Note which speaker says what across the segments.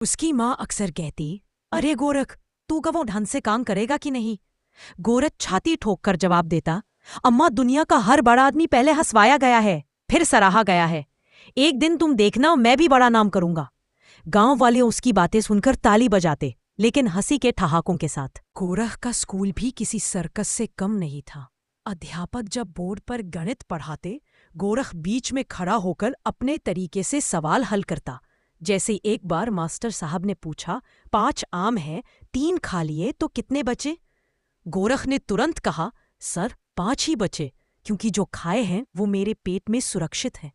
Speaker 1: उसकी माँ अक्सर कहती, अरे गोरख, तू कब वो ढंग से काम करेगा कि नहीं? गोरख छाती ठोक कर जवाब देता, अम्मा, दुनिया का हर बड़ा आदमी पहले हंसवाया गया है, फिर सराहा गया है। एक दिन तुम देखना, मैं भी बड़ा नाम करूंगा। गांव वाले उसकी बातें सुनकर ताली बजाते, लेकिन हंसी के ठहाकों के साथ। गोरख का स्कूल भी किसी सर्कस से कम नहीं था। अध्यापक जब बोर्ड पर गणित पढ़ाते, गोरख बीच में खड़ा होकर अपने तरीके से सवाल हल करता। जैसे एक बार मास्टर साहब ने पूछा, 5 आम हैं, 3 खा लिए तो कितने बचे? गोरख ने तुरंत कहा, सर, 5 ही बचे, क्योंकि जो खाए हैं वो मेरे पेट में सुरक्षित है।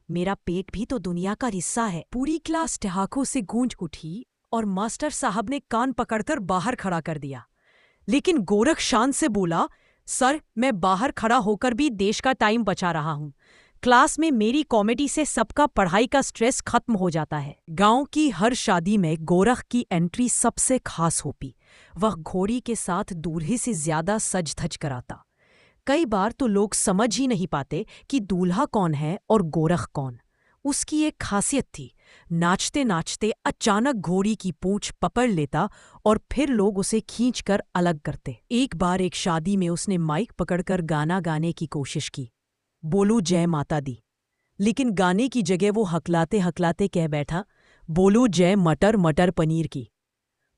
Speaker 1: मेरा पेट भी तो दुनिया का हिस्सा है। पूरी क्लास ठहाकों से गूंज उठी और मास्टर साहब ने कान पकड़कर बाहर खड़ा कर दिया। लेकिन गोरख शान से बोला, सर, मैं बाहर खड़ा होकर भी देश का टाइम बचा रहा हूँ। क्लास में मेरी कॉमेडी से सबका पढ़ाई का स्ट्रेस खत्म हो जाता है। गांव की हर शादी में गोरख की एंट्री सबसे खास होती। वह घोड़ी के साथ दूल्हे से ज्यादा सज धज कर आता। कई बार तो लोग समझ ही नहीं पाते कि दूल्हा कौन है और गोरख कौन। उसकी एक खासियत थी, नाचते नाचते अचानक घोड़ी की पूंछ पकड़ लेता और फिर लोग उसे खींचकर अलग करते। एक बार एक शादी में उसने माइक पकड़कर गाना गाने की कोशिश की, बोलो जय माता दी, लेकिन गाने की जगह वो हकलाते हकलाते कह बैठा, बोलो जय मटर मटर पनीर की।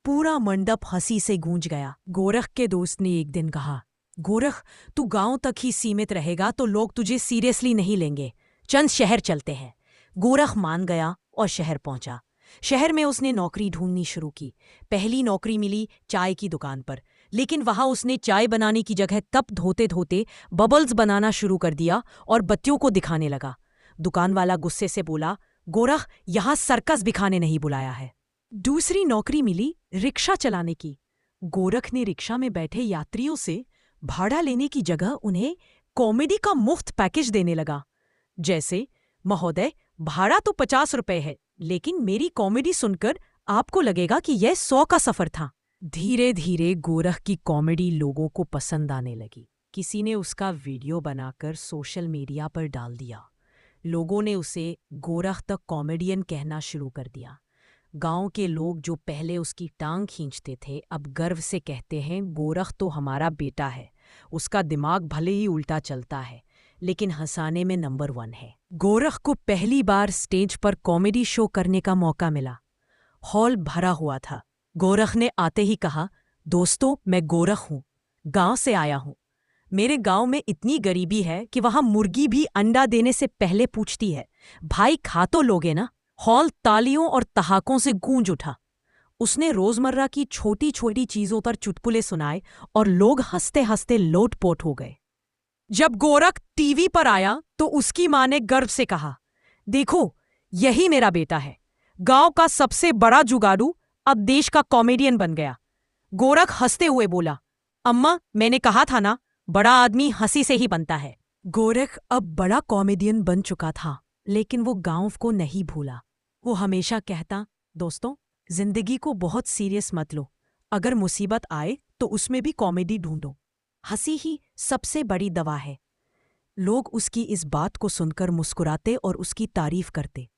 Speaker 1: पूरा मंडप हंसी से गूंज गया। गोरख के दोस्त ने एक दिन कहा, गोरख, तू गांव तक ही सीमित रहेगा तो लोग तुझे सीरियसली नहीं लेंगे। चंद शहर चलते हैं। गोरख मान गया और शहर पहुंचा। शहर में उसने नौकरी ढूंढनी शुरू की। पहली नौकरी मिली चाय की दुकान पर, लेकिन वहां उसने चाय बनाने की जगह कप धोते धोते बबल्स बनाना शुरू कर दिया और बत्तियों को दिखाने लगा। दुकान वाला गुस्से से बोला, गोरख, यहां सर्कस दिखाने नहीं बुलाया है। दूसरी नौकरी मिली रिक्शा चलाने की। गोरख ने रिक्शा में बैठे यात्रियों से भाड़ा लेने की जगह उन्हें कॉमेडी का मुफ्त पैकेज देने लगा। जैसे, महोदय, भाड़ा तो 50 रुपए है, लेकिन मेरी कॉमेडी सुनकर आपको लगेगा कि यह 100 का सफर था। धीरे धीरे गोरख की कॉमेडी लोगों को पसंद आने लगी। किसी ने उसका वीडियो बनाकर सोशल मीडिया पर डाल दिया। लोगों ने उसे गोरख द कॉमेडियन कहना शुरू कर दिया। गांव के लोग जो पहले उसकी टांग खींचते थे, अब गर्व से कहते हैं, गोरख तो हमारा बेटा है। उसका दिमाग भले ही उल्टा चलता है, लेकिन हंसाने में नंबर 1 है। गोरख को पहली बार स्टेज पर कॉमेडी शो करने का मौका मिला। हॉल भरा हुआ था। गोरख ने आते ही कहा, दोस्तों, मैं गोरख हूँ, गांव से आया हूँ। मेरे गांव में इतनी गरीबी है कि वहां मुर्गी भी अंडा देने से पहले पूछती है, भाई खा तो लोगे ना? हॉल तालियों और तहाकों से गूंज उठा। उसने रोजमर्रा की छोटी छोटी चीजों पर चुटकुले सुनाए और लोग हंसते हंसते लोटपोट हो गए। जब गोरख टीवी पर आया तो उसकी मां ने गर्व से कहा, देखो, यही मेरा बेटा है। गांव का सबसे बड़ा जुगाड़ू अब देश का कॉमेडियन बन गया। गोरख हंसते हुए बोला, अम्मा, मैंने कहा था ना, बड़ा आदमी हंसी से ही बनता है। गोरख अब बड़ा कॉमेडियन बन चुका था, लेकिन वो गांव को नहीं भूला। वो हमेशा कहता, दोस्तों, जिंदगी को बहुत सीरियस मत लो। अगर मुसीबत आए तो उसमें भी कॉमेडी ढूंढो। हंसी ही सबसे बड़ी दवा है। लोग उसकी इस बात को सुनकर मुस्कुराते और उसकी तारीफ करते।